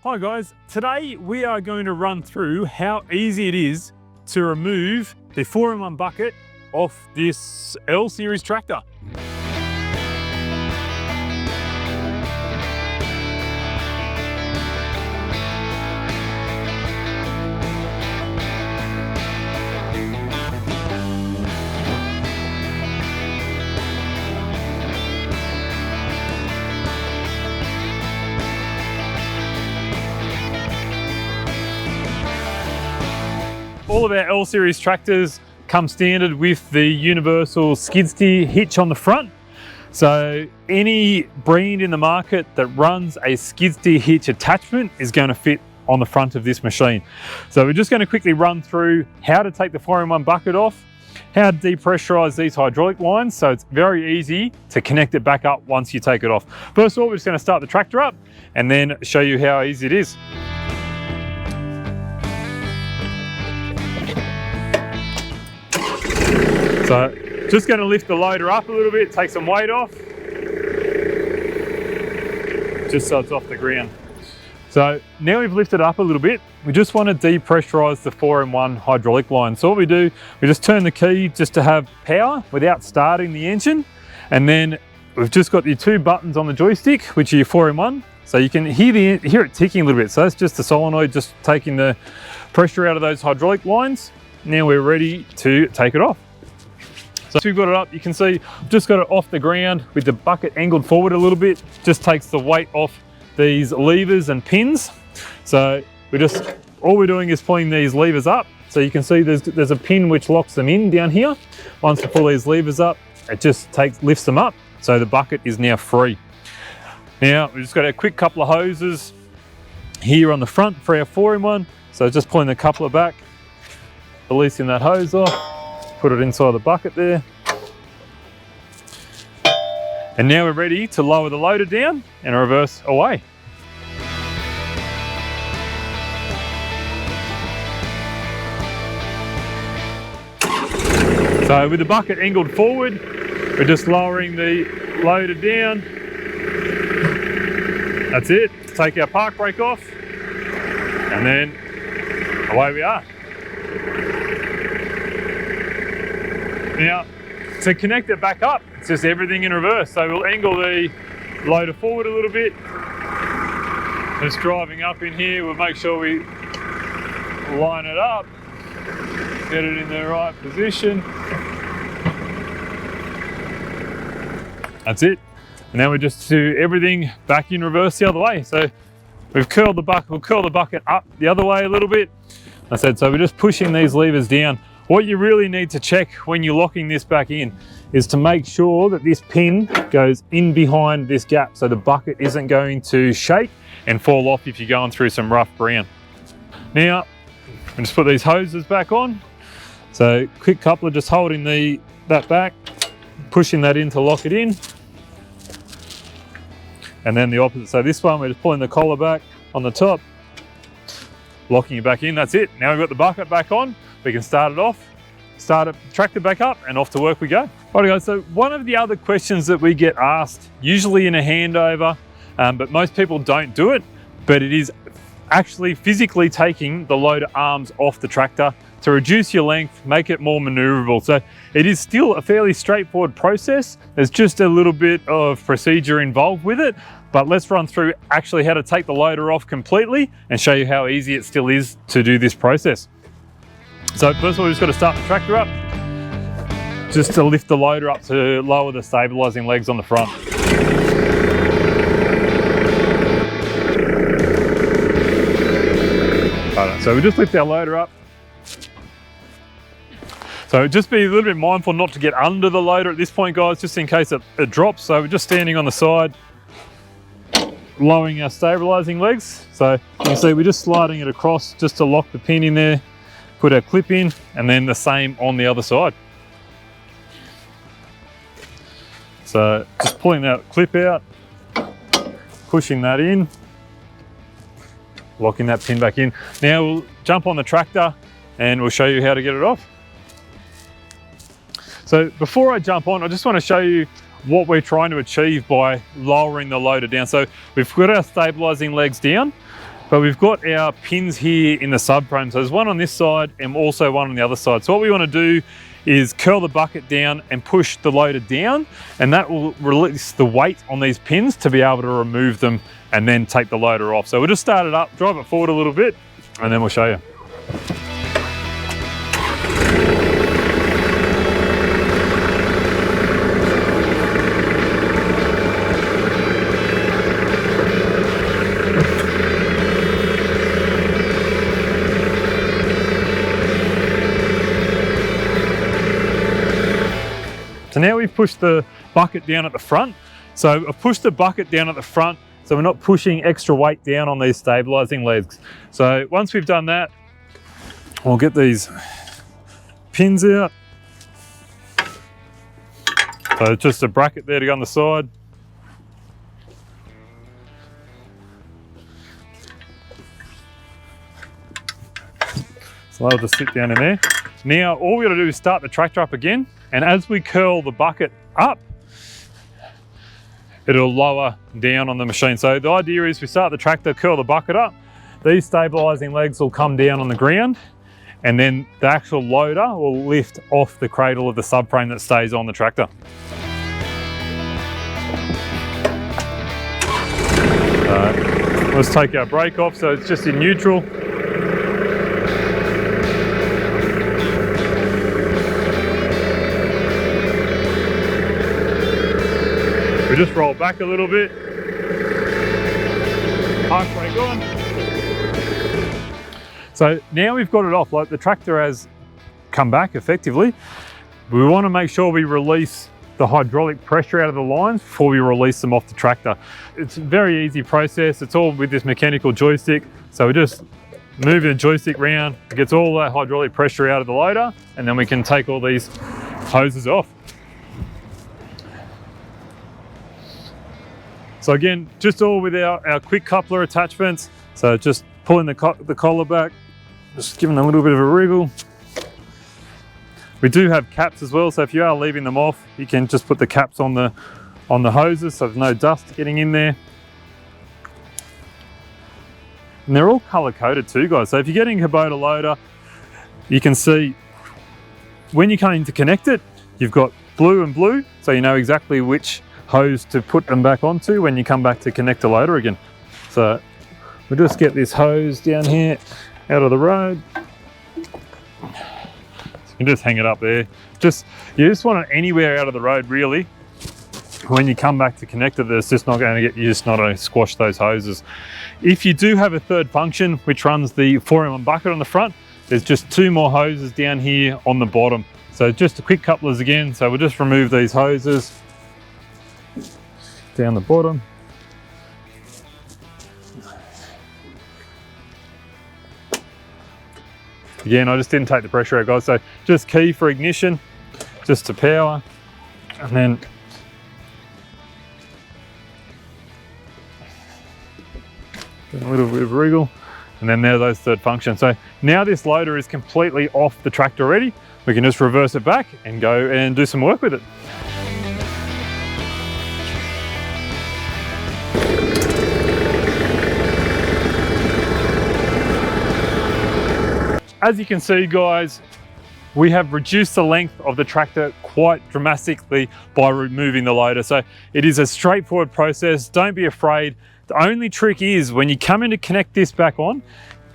Hi guys, today we are going to run through how easy it is to remove the 4-in-1 bucket off this L series tractor. All of our L series tractors come standard with the universal skid steer hitch on the front. So any brand in the market that runs a skid steer hitch attachment is going to fit on the front of this machine. So we're just going to quickly run through how to take the 4-in-1 bucket off, how to depressurize these hydraulic lines, so it's very easy to connect it back up once you take it off. First of all, we're just going to start the tractor up and then show you how easy it is. So just going to lift the loader up a little bit, take some weight off, just so it's off the ground. So now we've lifted up a little bit, we just want to depressurize the 4-in-1 hydraulic line. So what we do, we just turn the key just to have power without starting the engine. And then we've just got your 2 buttons on the joystick, which are your 4-in-1. So you can hear it ticking a little bit. So that's just the solenoid just taking the pressure out of those hydraulic lines. Now we're ready to take it off. So we've got it up, you can see I've just got it off the ground with the bucket angled forward a little bit, just takes the weight off these levers and pins. So all we're doing is pulling these levers up. So you can see there's a pin which locks them in down here. Once we pull these levers up, it just lifts them up. So the bucket is now free. Now we've just got a quick couple of hoses here on the front for our 4-in-1. So just pulling the coupler back, releasing that hose off. Put it inside the bucket there. And now we're ready to lower the loader down and reverse away. So with the bucket angled forward, we're just lowering the loader down. That's it. Take our park brake off and then away we are. Now, to connect it back up, it's just everything in reverse. So we'll angle the loader forward a little bit. Just driving up in here, we'll make sure we line it up, get it in the right position. That's it. And now we just do everything back in reverse the other way. So we've curled the bucket, we'll curl the bucket up the other way a little bit. I said, so we're just pushing these levers down. What you really need to check when you're locking this back in is to make sure that this pin goes in behind this gap so the bucket isn't going to shake and fall off if you're going through some rough ground. Now, I'll just put these hoses back on. So quick coupler, just holding that back, pushing that in to lock it in. And then the opposite, so this one we're just pulling the collar back on the top, locking it back in, that's it. Now we've got the bucket back on. We can start it off, start it, tractor back up, and off to work we go. Alright guys, so one of the other questions that we get asked, usually in a handover, but most people don't do it, but it is actually physically taking the loader arms off the tractor to reduce your length, make it more maneuverable. So it is still a fairly straightforward process. There's just a little bit of procedure involved with it, but let's run through actually how to take the loader off completely and show you how easy it still is to do this process. So first of all, we've just got to start the tractor up, just to lift the loader up to lower the stabilizing legs on the front. So we just lift our loader up. So just be a little bit mindful not to get under the loader at this point, guys, just in case it drops. So we're just standing on the side, lowering our stabilizing legs. So you can see we're just sliding it across just to lock the pin in there. Put our clip in, and then the same on the other side. So just pulling that clip out, pushing that in, locking that pin back in. Now we'll jump on the tractor and we'll show you how to get it off. So before I jump on, I just want to show you what we're trying to achieve by lowering the loader down. So we've got our stabilizing legs down, But we've got our pins here in the subframe. So there's one on this side and also one on the other side. So what we want to do is curl the bucket down and push the loader down, and that will release the weight on these pins to be able to remove them and then take the loader off. So we'll just start it up, drive it forward a little bit, and then we'll show you. So now we've pushed the bucket down at the front. So I've pushed the bucket down at the front so we're not pushing extra weight down on these stabilizing legs. So once we've done that, we'll get these pins out. So just a bracket there to go on the side. So they'll just sit down in there. Now all we got to do is start the tractor up again, and as we curl the bucket up, it'll lower down on the machine. So the idea is we start the tractor, curl the bucket up, these stabilizing legs will come down on the ground, and then the actual loader will lift off the cradle of the subframe that stays on the tractor. Let's take our brake off so it's just in neutral. We just roll back a little bit. Park brake on. So now we've got it off, like the tractor has come back effectively. We want to make sure we release the hydraulic pressure out of the lines before we release them off the tractor. It's a very easy process. It's all with this mechanical joystick. So we just move the joystick round, it gets all that hydraulic pressure out of the loader, and then we can take all these hoses off. So again, just all with our quick coupler attachments. So just pulling the collar back, just giving them a little bit of a wriggle. We do have caps as well, so if you are leaving them off, you can just put the caps on the hoses so there's no dust getting in there. And they're all color coded too, guys. So if you're getting a Kubota loader, you can see when you're coming to connect it, you've got blue and blue, so you know exactly which hose to put them back onto when you come back to connect the loader again. So we'll just get this hose down here out of the road. You can just hang it up there. You just want it anywhere out of the road really. When you come back to connect it, there's just not going to get, you're just not going to squash those hoses. If you do have a third function which runs the 4-in-1 bucket on the front, there's just 2 more hoses down here on the bottom. So just a quick couplers again. So we'll just remove these hoses down the bottom. Again, I just didn't take the pressure out, guys. So just key for ignition, just to power, and then a little bit of wriggle, and then there those third functions. So now this loader is completely off the tractor already. We can just reverse it back and go and do some work with it. As you can see, guys, we have reduced the length of the tractor quite dramatically by removing the loader. So it is a straightforward process. Don't be afraid. The only trick is when you come in to connect this back on,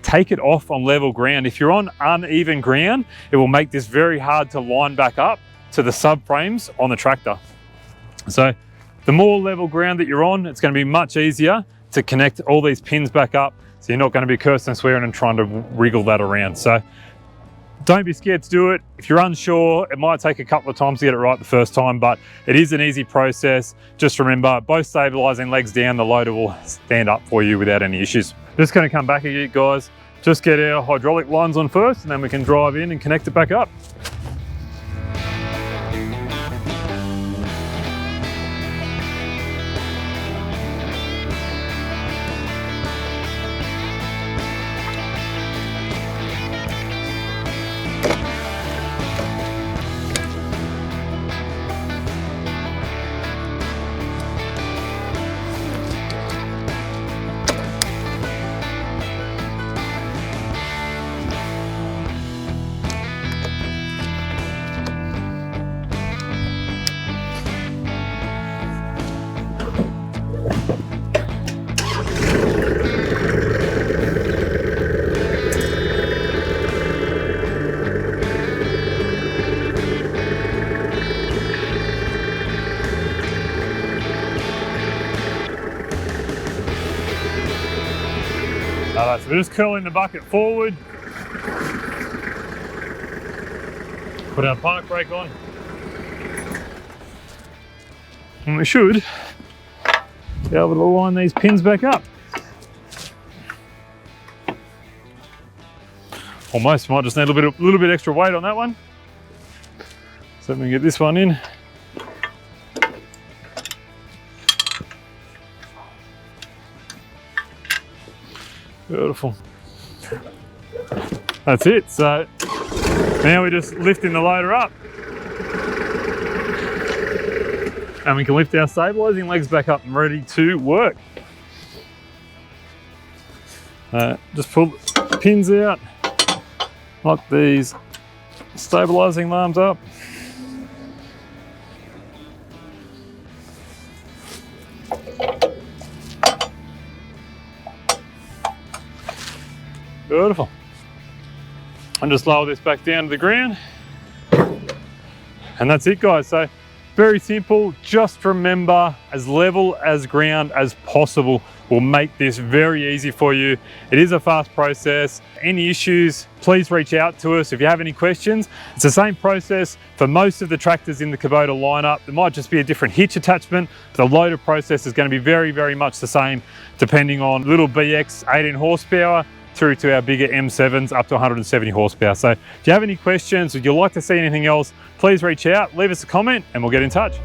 take it off on level ground. If you're on uneven ground, it will make this very hard to line back up to the subframes on the tractor. So the more level ground that you're on, it's going to be much easier to connect all these pins back up. So you're not going to be cursing and swearing and trying to wriggle that around. So don't be scared to do it. If you're unsure, it might take a couple of times to get it right the first time, but it is an easy process. Just remember, both stabilizing legs down, the loader will stand up for you without any issues. Just going to come back again, guys. Just get our hydraulic lines on first, and then we can drive in and connect it back up. Alright, so we're just curling the bucket forward. Put our park brake on. And we should be able to line these pins back up. Almost, might just need a little bit extra weight on that one. So we can get this one in. Beautiful. That's it. So now we're just lifting the loader up. And we can lift our stabilising legs back up and ready to work. Just pull the pins out, lock these stabilising arms up. Beautiful. And just lower this back down to the ground. And that's it, guys. So very simple. Just remember, as level as ground as possible will make this very easy for you. It is a fast process. Any issues, please reach out to us if you have any questions. It's the same process for most of the tractors in the Kubota lineup. There might just be a different hitch attachment. The loader process is going to be very, very much the same, depending on little BX 18 horsepower through to our bigger M7s up to 170 horsepower. So if you have any questions or you'd like to see anything else, please reach out, leave us a comment and we'll get in touch.